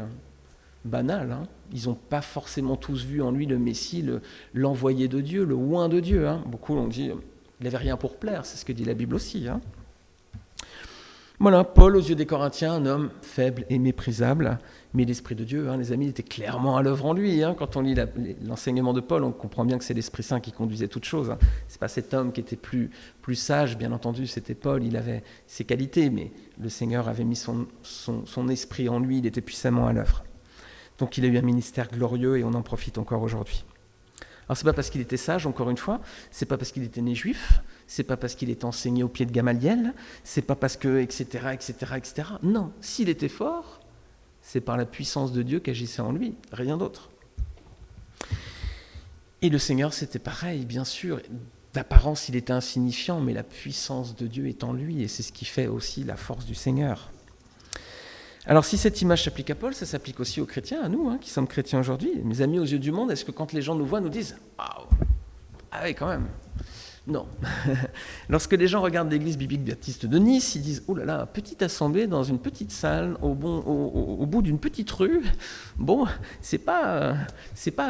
banal. Hein. Ils n'ont pas forcément tous vu en lui le Messie, l'envoyé de Dieu, le oint de Dieu. Hein. Beaucoup l'ont dit « il n'avait rien pour plaire », c'est ce que dit la Bible aussi. Hein. Voilà, Paul, aux yeux des Corinthiens, un homme faible et méprisable, mais l'Esprit de Dieu, hein, les amis, était clairement à l'œuvre en lui. Hein. Quand on lit l'enseignement de Paul, on comprend bien que c'est l'Esprit Saint qui conduisait toutes choses. Hein. Ce n'est pas cet homme qui était plus sage, bien entendu, c'était Paul, il avait ses qualités, mais le Seigneur avait mis son esprit en lui, il était puissamment à l'œuvre. Donc il a eu un ministère glorieux et on en profite encore aujourd'hui. Alors c'est pas parce qu'il était sage, encore une fois, c'est pas parce qu'il était né juif, c'est pas parce qu'il était enseigné au pied de Gamaliel, c'est pas parce que, etc., etc., etc. Non, s'il était fort, c'est par la puissance de Dieu qu'agissait en lui, rien d'autre. Et le Seigneur, c'était pareil, bien sûr. D'apparence, il était insignifiant, mais la puissance de Dieu est en lui, et c'est ce qui fait aussi la force du Seigneur. Alors si cette image s'applique à Paul, ça s'applique aussi aux chrétiens, à nous, hein, qui sommes chrétiens aujourd'hui. Mes amis aux yeux du monde, est-ce que quand les gens nous voient, nous disent « Waouh, ah oui, quand même !» Non. Lorsque les gens regardent l'église biblique baptiste de Nice, ils disent « Oh là là, petite assemblée dans une petite salle, au bout d'une petite rue. » Bon, c'est pas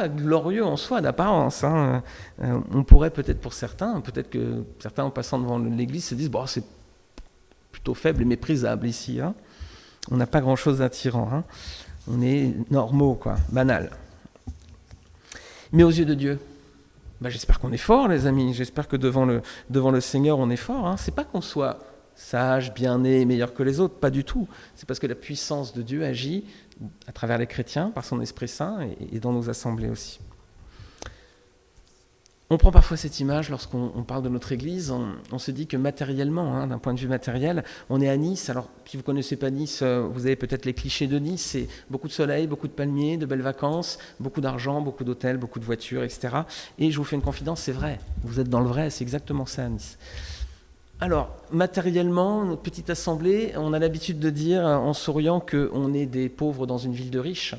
glorieux en soi d'apparence. Hein. On pourrait peut-être pour certains, peut-être que certains en passant devant l'église se disent « Bon, c'est plutôt faible et méprisable ici. Hein. On n'a pas grand-chose d'attirant. Hein. On est normaux, quoi, banal. » Mais aux yeux de Dieu, j'espère qu'on est fort, les amis. J'espère que devant le Seigneur, on est fort. Hein. C'est pas qu'on soit sage, bien né, meilleur que les autres, pas du tout. C'est parce que la puissance de Dieu agit à travers les chrétiens, par son Esprit Saint et dans nos assemblées aussi. On prend parfois cette image lorsqu'on parle de notre église, on se dit que matériellement, hein, d'un point de vue matériel, on est à Nice. Alors, si vous ne connaissez pas Nice, vous avez peut-être les clichés de Nice, c'est beaucoup de soleil, beaucoup de palmiers, de belles vacances, beaucoup d'argent, beaucoup d'hôtels, beaucoup de voitures, etc. Et je vous fais une confidence, c'est vrai, vous êtes dans le vrai, c'est exactement ça à Nice. Alors, matériellement, notre petite assemblée, on a l'habitude de dire, en souriant, qu'on est des pauvres dans une ville de riches,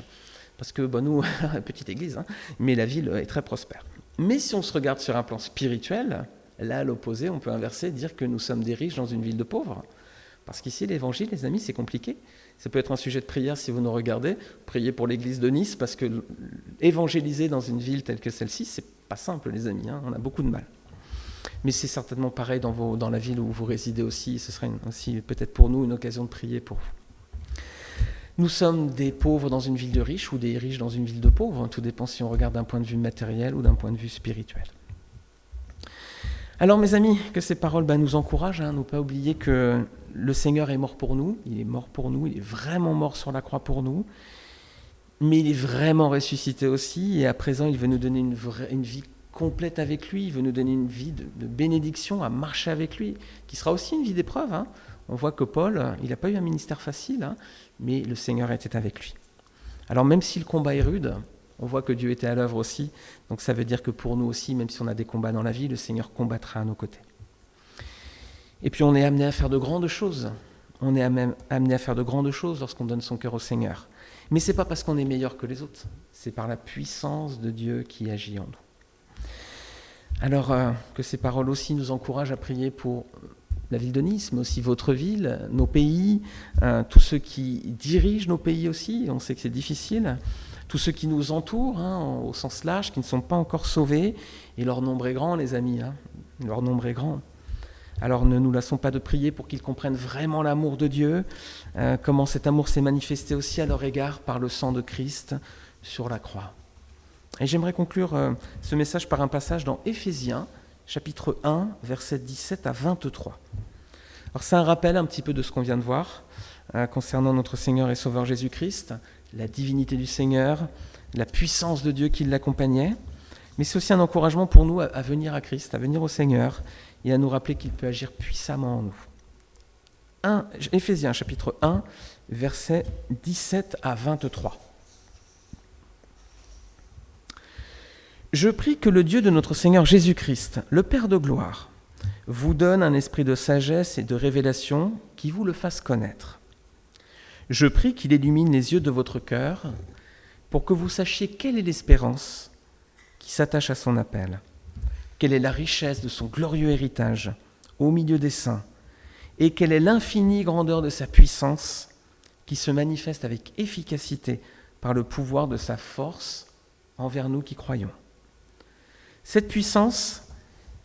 parce que nous, petite église, hein, mais la ville est très prospère. Mais si on se regarde sur un plan spirituel, là, à l'opposé, on peut inverser et dire que nous sommes des riches dans une ville de pauvres. Parce qu'ici, l'évangile, les amis, c'est compliqué. Ça peut être un sujet de prière si vous nous regardez. Priez pour l'église de Nice, parce que évangéliser dans une ville telle que celle-ci, c'est pas simple, les amis. Hein, on a beaucoup de mal. Mais c'est certainement pareil dans la ville où vous résidez aussi. Ce serait aussi peut-être pour nous une occasion de prier pour vous. Nous sommes des pauvres dans une ville de riches ou des riches dans une ville de pauvres. Tout dépend si on regarde d'un point de vue matériel ou d'un point de vue spirituel. Alors mes amis, que ces paroles nous encouragent, ne pas oublier que le Seigneur est mort pour nous. Il est mort pour nous, il est vraiment mort sur la croix pour nous. Mais il est vraiment ressuscité aussi. Et à présent, il veut nous donner une vie complète avec lui. Il veut nous donner une vie de bénédiction, à marcher avec lui, qui sera aussi une vie d'épreuve. Hein. On voit que Paul, il n'a pas eu un ministère facile, hein, mais le Seigneur était avec lui. Alors même si le combat est rude, on voit que Dieu était à l'œuvre aussi. Donc ça veut dire que pour nous aussi, même si on a des combats dans la vie, le Seigneur combattra à nos côtés. Et puis on est amené à faire de grandes choses. On est amené à faire de grandes choses lorsqu'on donne son cœur au Seigneur. Mais ce n'est pas parce qu'on est meilleur que les autres. C'est par la puissance de Dieu qui agit en nous. Alors que ces paroles aussi nous encouragent à prier pour la ville de Nice, mais aussi votre ville, nos pays, tous ceux qui dirigent nos pays aussi, on sait que c'est difficile, tous ceux qui nous entourent, au sens large, qui ne sont pas encore sauvés, et leur nombre est grand, les amis, leur nombre est grand. Alors ne nous lassons pas de prier pour qu'ils comprennent vraiment l'amour de Dieu, comment cet amour s'est manifesté aussi à leur égard par le sang de Christ sur la croix. Et j'aimerais conclure ce message par un passage dans Éphésiens, chapitre 1, versets 17 à 23. Alors c'est un rappel un petit peu de ce qu'on vient de voir concernant notre Seigneur et Sauveur Jésus-Christ, la divinité du Seigneur, la puissance de Dieu qui l'accompagnait, mais c'est aussi un encouragement pour nous à venir à Christ, à venir au Seigneur et à nous rappeler qu'il peut agir puissamment en nous. Éphésiens chapitre 1, versets 17 à 23. Je prie que le Dieu de notre Seigneur Jésus-Christ, le Père de gloire, vous donne un esprit de sagesse et de révélation qui vous le fasse connaître. Je prie qu'il illumine les yeux de votre cœur pour que vous sachiez quelle est l'espérance qui s'attache à son appel, quelle est la richesse de son glorieux héritage au milieu des saints, et quelle est l'infinie grandeur de sa puissance qui se manifeste avec efficacité par le pouvoir de sa force envers nous qui croyons. Cette puissance,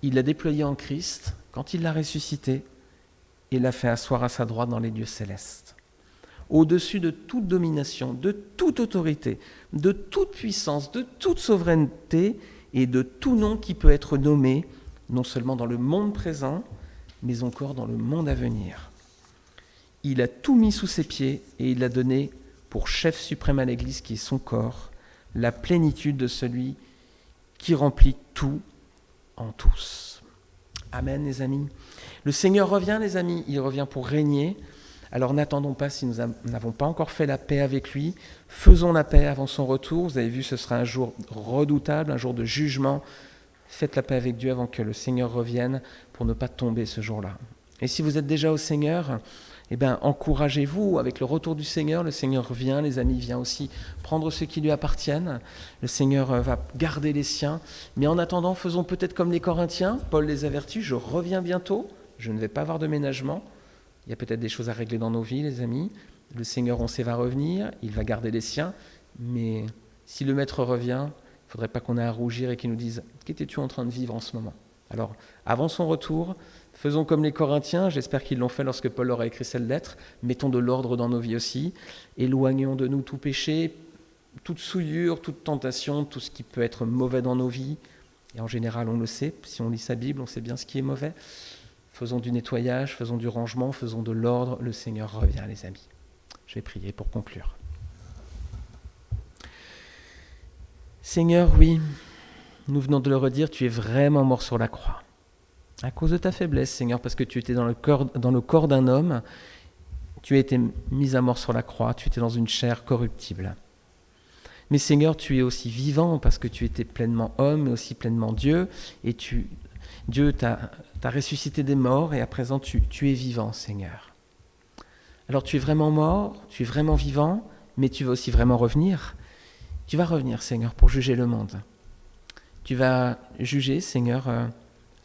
il l'a déployée en Christ quand il l'a ressuscité et l'a fait asseoir à sa droite dans les lieux célestes. Au-dessus de toute domination, de toute autorité, de toute puissance, de toute souveraineté et de tout nom qui peut être nommé, non seulement dans le monde présent, mais encore dans le monde à venir. Il a tout mis sous ses pieds et il l'a donné pour chef suprême à l'Église qui est son corps, la plénitude de celui qui remplit tout en tous. Amen, les amis. Le Seigneur revient, les amis, il revient pour régner. Alors n'attendons pas si nous n'avons pas encore fait la paix avec lui. Faisons la paix avant son retour. Vous avez vu, ce sera un jour redoutable, un jour de jugement. Faites la paix avec Dieu avant que le Seigneur revienne pour ne pas tomber ce jour-là. Et si vous êtes déjà au Seigneur, encouragez-vous avec le retour du Seigneur. Le Seigneur revient, les amis, vient aussi prendre ceux qui lui appartiennent. Le Seigneur va garder les siens. Mais en attendant, faisons peut-être comme les Corinthiens. Paul les avertit, je reviens bientôt, je ne vais pas avoir de ménagement. Il y a peut-être des choses à régler dans nos vies, les amis. Le Seigneur, on sait, va revenir, il va garder les siens. Mais si le Maître revient, il ne faudrait pas qu'on ait à rougir et qu'il nous dise « Qu'étais-tu en train de vivre en ce moment ?» Alors, avant son retour, faisons comme les Corinthiens, j'espère qu'ils l'ont fait lorsque Paul leur a écrit cette lettre, mettons de l'ordre dans nos vies aussi, éloignons de nous tout péché, toute souillure, toute tentation, tout ce qui peut être mauvais dans nos vies. Et en général, on le sait, si on lit sa Bible, on sait bien ce qui est mauvais. Faisons du nettoyage, faisons du rangement, faisons de l'ordre. Le Seigneur revient, les amis. Je vais prier pour conclure. Seigneur, oui, nous venons de le redire, tu es vraiment mort sur la croix. À cause de ta faiblesse, Seigneur, parce que tu étais dans le corps d'un homme, tu as été mis à mort sur la croix, tu étais dans une chair corruptible. Mais Seigneur, tu es aussi vivant parce que tu étais pleinement homme, mais aussi pleinement Dieu, et Dieu t'a ressuscité des morts et à présent tu es vivant, Seigneur. Alors tu es vraiment mort, tu es vraiment vivant, mais tu vas aussi vraiment revenir. Tu vas revenir, Seigneur, pour juger le monde. Tu vas juger, Seigneur,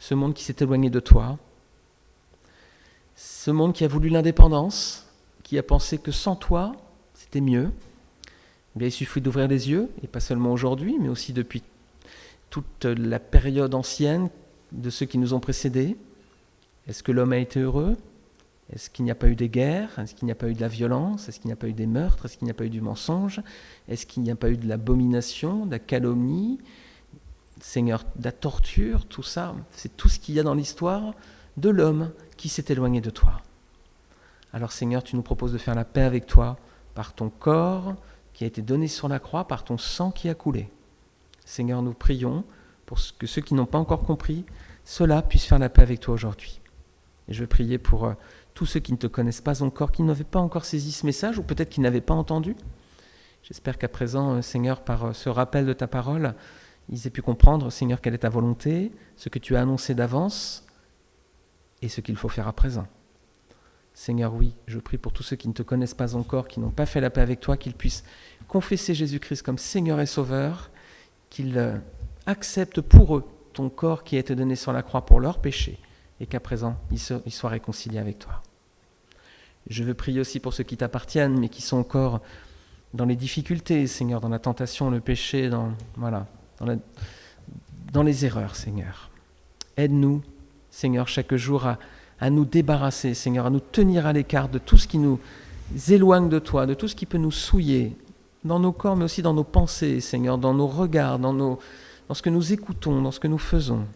ce monde qui s'est éloigné de toi, ce monde qui a voulu l'indépendance, qui a pensé que sans toi, c'était mieux. Il suffit d'ouvrir les yeux, et pas seulement aujourd'hui, mais aussi depuis toute la période ancienne de ceux qui nous ont précédés. Est-ce que l'homme a été heureux ? Est-ce qu'il n'y a pas eu des guerres ? Est-ce qu'il n'y a pas eu de la violence ? Est-ce qu'il n'y a pas eu des meurtres ? Est-ce qu'il n'y a pas eu du mensonge ? Est-ce qu'il n'y a pas eu de l'abomination, de la calomnie ? Seigneur, de la torture, tout ça, c'est tout ce qu'il y a dans l'histoire de l'homme qui s'est éloigné de toi. Alors Seigneur, tu nous proposes de faire la paix avec toi par ton corps qui a été donné sur la croix, par ton sang qui a coulé. Seigneur, nous prions pour que ceux qui n'ont pas encore compris cela puissent faire la paix avec toi aujourd'hui. Et je veux prier pour tous ceux qui ne te connaissent pas encore, qui n'avaient pas encore saisi ce message, ou peut-être qui n'avaient pas entendu. J'espère qu'à présent, Seigneur, par ce rappel de ta parole, ils aient pu comprendre, Seigneur, quelle est ta volonté, ce que tu as annoncé d'avance, et ce qu'il faut faire à présent. Seigneur, oui, je prie pour tous ceux qui ne te connaissent pas encore, qui n'ont pas fait la paix avec toi, qu'ils puissent confesser Jésus-Christ comme Seigneur et Sauveur, qu'ils acceptent pour eux ton corps qui a été donné sur la croix pour leurs péchés, et qu'à présent, ils soient réconciliés avec toi. Je veux prier aussi pour ceux qui t'appartiennent, mais qui sont encore dans les difficultés, Seigneur, dans la tentation, le péché, dans les erreurs, Seigneur. Aide-nous, Seigneur, chaque jour à nous débarrasser, Seigneur, à nous tenir à l'écart de tout ce qui nous éloigne de toi, de tout ce qui peut nous souiller, dans nos corps, mais aussi dans nos pensées, Seigneur, dans nos regards, dans ce que nous écoutons, dans ce que nous faisons.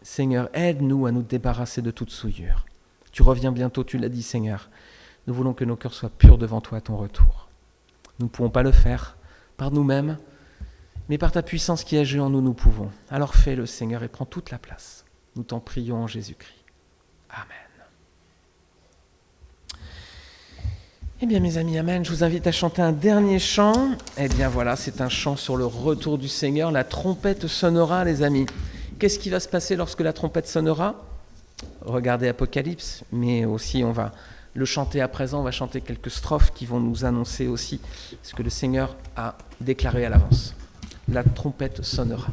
Seigneur, aide-nous à nous débarrasser de toute souillure. Tu reviens bientôt, tu l'as dit, Seigneur. Nous voulons que nos cœurs soient purs devant toi à ton retour. Nous ne pouvons pas le faire par nous-mêmes, mais par ta puissance qui agit en nous, nous pouvons. Alors fais-le, Seigneur, et prends toute la place. Nous t'en prions en Jésus-Christ. Amen. Eh bien, mes amis, amen. Je vous invite à chanter un dernier chant. Eh bien, voilà, c'est un chant sur le retour du Seigneur. La trompette sonnera, les amis. Qu'est-ce qui va se passer lorsque la trompette sonnera ? Regardez Apocalypse, mais aussi on va le chanter à présent. On va chanter quelques strophes qui vont nous annoncer aussi ce que le Seigneur a déclaré à l'avance. La trompette sonnera.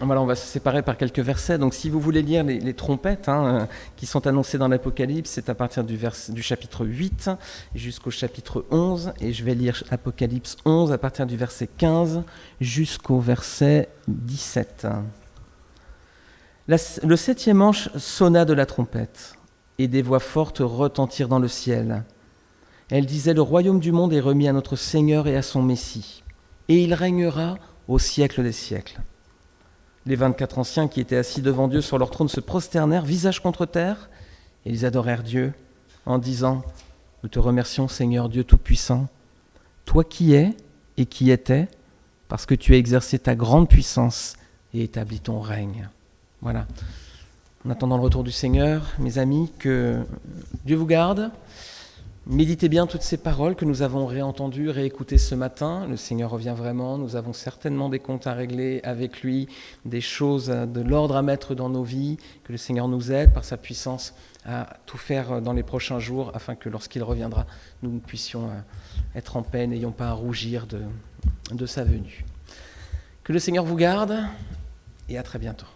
Voilà, on va se séparer par quelques versets. Donc si vous voulez lire les trompettes qui sont annoncées dans l'Apocalypse, c'est à partir du chapitre 8 jusqu'au chapitre 11. Et je vais lire Apocalypse 11 à partir du verset 15 jusqu'au verset 17. Le 7e ange sonna de la trompette, et des voix fortes retentirent dans le ciel. Elle disait : « Le royaume du monde est remis à notre Seigneur et à son Messie, et il régnera au siècle des siècles. » Les 24 anciens qui étaient assis devant Dieu sur leur trône se prosternèrent, visage contre terre, et ils adorèrent Dieu en disant : « Nous te remercions, Seigneur Dieu Tout-Puissant, toi qui es et qui étais, parce que tu as exercé ta grande puissance et établi ton règne. » Voilà. En attendant le retour du Seigneur, mes amis, que Dieu vous garde. Méditez bien toutes ces paroles que nous avons réentendues, réécoutées ce matin. Le Seigneur revient vraiment. Nous avons certainement des comptes à régler avec lui, des choses de l'ordre à mettre dans nos vies. Que le Seigneur nous aide par sa puissance à tout faire dans les prochains jours, afin que lorsqu'il reviendra, nous puissions être en paix, n'ayons pas à rougir de sa venue. Que le Seigneur vous garde et à très bientôt.